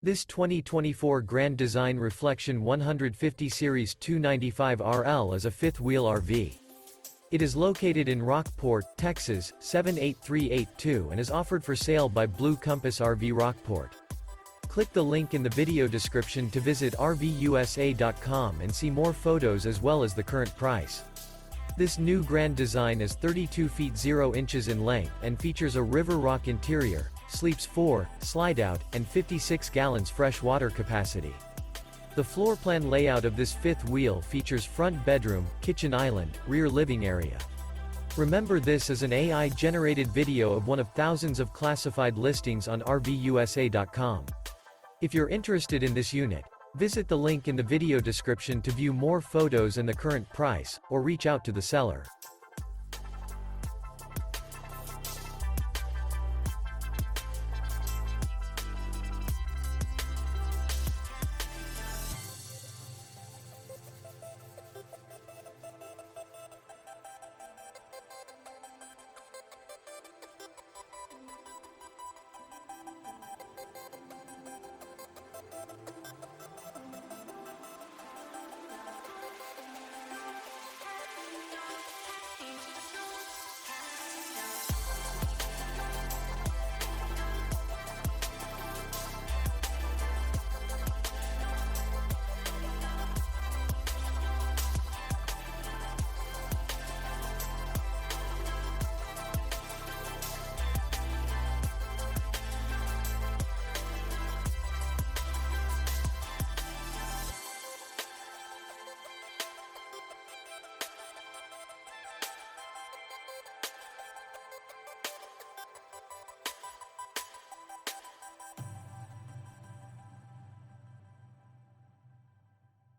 This 2024 Grand Design Reflection 150 Series 295RL is a fifth-wheel RV. It is located in Rockport, Texas, 78382 and is offered for sale by Blue Compass RV Rockport. Click the link in the video description to visit RVUSA.com and see more photos as well as the current price. This new Grand Design is 32 feet 0 inches in length and features a River Rock interior, sleeps 4, Slideout, and 56 gallons fresh water capacity. The floor plan layout of this fifth wheel features front bedroom, kitchen island, rear living area. Remember, this is an AI-generated video of one of thousands of classified listings on RVUSA.com. If you're interested in this unit, visit the link in the video description to view more photos and the current price, or reach out to the seller.